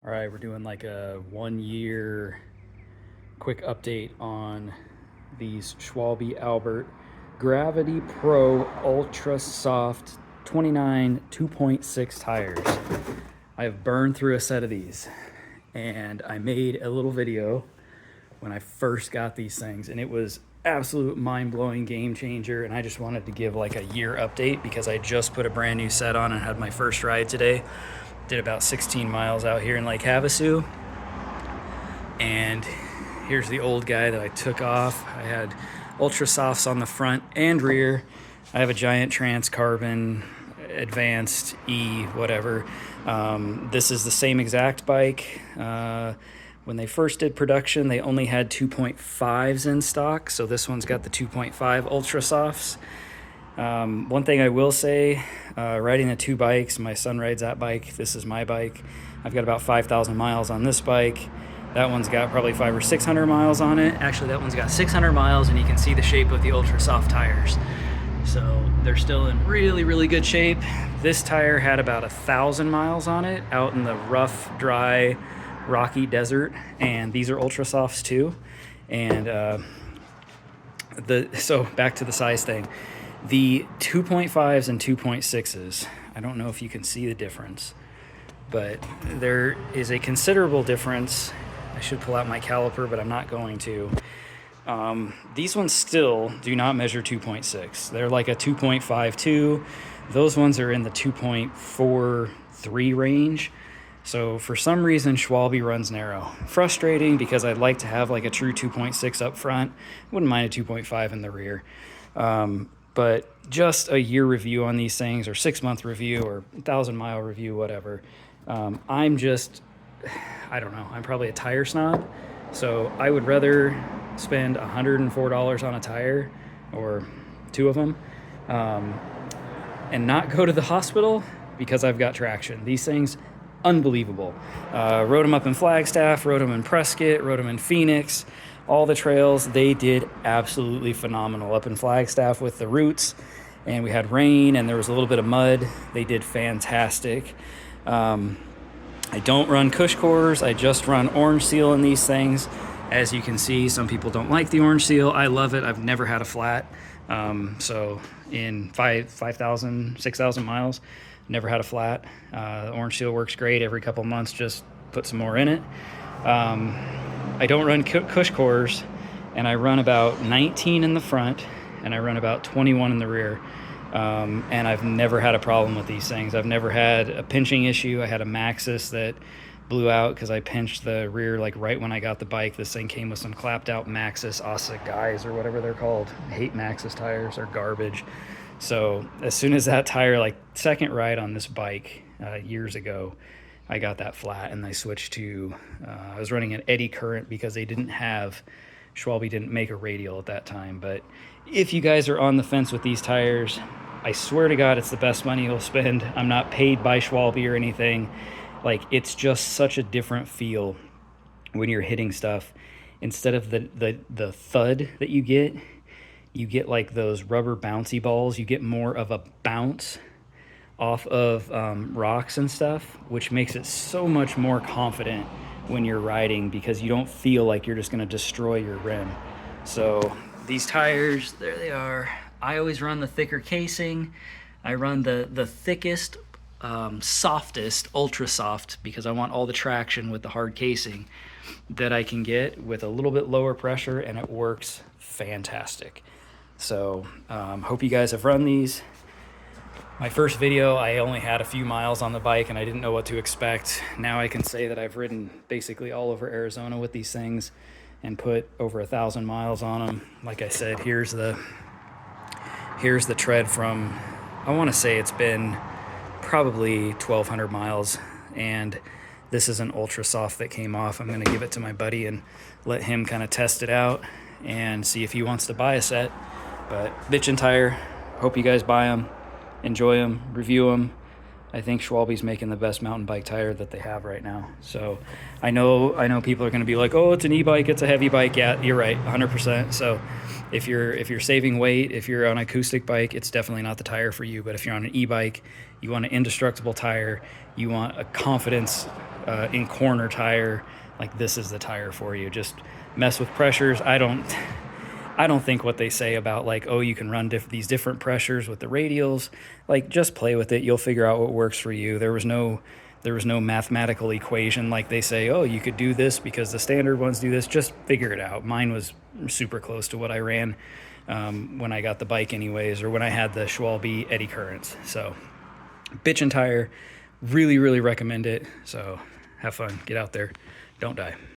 All right, we're doing like a 1 year quick update on these Schwalbe Albert Gravity Pro Ultra Soft 29 2.6 tires. I have burned through a set of these, and I made a little video when I first got these things, and it was absolute mind-blowing game changer. And I just wanted to give like a year update because I just put a brand new set on and had my first ride today. Did about 16 miles out here in Lake Havasu, and here's the old guy that I took off. I had Ultra Softs on the front and rear. I have a Giant Trance Carbon Advanced E whatever. This is the same exact bike. When they first did production, they only had 2.5s in stock, so this one's got the 2.5 Ultra Softs. One thing I will say, riding the two bikes, my son rides that bike, this is my bike. I've got about 5,000 miles on this bike. That one's got probably 500 or 600 miles on it. Actually, that one's got 600 miles, and you can see the shape of the Ultra Soft tires. So they're still in really, really good shape. This tire had about 1,000 miles on it out in the rough, dry, rocky desert, and these are Ultra Softs too. And so back to the size thing. The 2.5s and 2.6s, I don't know if you can see the difference, but there is a considerable difference. I should pull out my caliper, but I'm not going to. These ones still do not measure 2.6. They're like a 2.52. Those ones are in the 2.43 range. So for some reason, Schwalbe runs narrow. Frustrating because I'd like to have like a true 2.6 up front. Wouldn't mind a 2.5 in the rear. But just a year review on these things, or 6-month review, or 1,000-mile review, whatever. I don't know, I'm probably a tire snob. So I would rather spend $104 on a tire, or two of them, and not go to the hospital because I've got traction. These things, unbelievable. Rode them up in Flagstaff, rode them in Prescott, rode them in Phoenix. All the trails, they did absolutely phenomenal. Up in Flagstaff with the roots, and we had rain and there was a little bit of mud. They did fantastic. I don't run Cush cores. I just run orange seal in these things. As you can see, some people don't like the orange seal. I love it. I've never had a flat. So in 5,000, 6,000 miles, never had a flat. The orange seal works great. Every couple months, just put some more in it. I don't run Cush cores, and I run about 19 in the front, and I run about 21 in the rear. And I've never had a problem with these things. I've never had a pinching issue. I had a Maxxis that blew out because I pinched the rear like right when I got the bike. This thing came with some clapped out Maxxis Asa guys or whatever they're called. I hate Maxxis tires, they're garbage. So as soon as that tire, like second ride on this bike years ago, I got that flat, and I switched to, I was running an eddy current because they didn't have, Schwalbe didn't make a radial at that time. But if you guys are on the fence with these tires, I swear to God, it's the best money you'll spend. I'm not paid by Schwalbe or anything. Like, it's just such a different feel when you're hitting stuff. Instead of the thud that you get like those rubber bouncy balls. You get more of a bounce off of rocks and stuff, which makes it so much more confident when you're riding because you don't feel like you're just going to destroy your rim. So these tires, there they are. I always run the thicker casing. I run the thickest, softest, ultra soft, because I want all the traction with the hard casing that I can get with a little bit lower pressure, and it works fantastic. So hope you guys have run these. My first video, I only had a few miles on the bike and I didn't know what to expect. Now I can say that I've ridden basically all over Arizona with these things and put over 1,000 miles on them. Like I said, here's the tread from, I want to say it's been probably 1,200 miles, and this is an Ultra Soft that came off. I'm going to give it to my buddy and let him kind of test it out and see if he wants to buy a set. But bitchin' tire, hope you guys buy them. Enjoy them, review them. I think Schwalbe's making the best mountain bike tire that they have right now. So I know people are going to be like, oh, it's an e-bike, it's a heavy bike. Yeah, you're right, 100%. So if you're saving weight, if you're on an acoustic bike, it's definitely not the tire for you. But if you're on an e-bike, you want an indestructible tire, you want a confidence in corner tire, like this is the tire for you. Just mess with pressures. I don't think what they say about like, oh, you can run these different pressures with the radials. Like, just play with it. You'll figure out what works for you. There was no mathematical equation like they say, oh, you could do this because the standard ones do this. Just figure it out. Mine was super close to what I ran when I got the bike anyways, or when I had the Schwalbe eddy currents. So bitchin' tire, really, really recommend it. So have fun, get out there, don't die.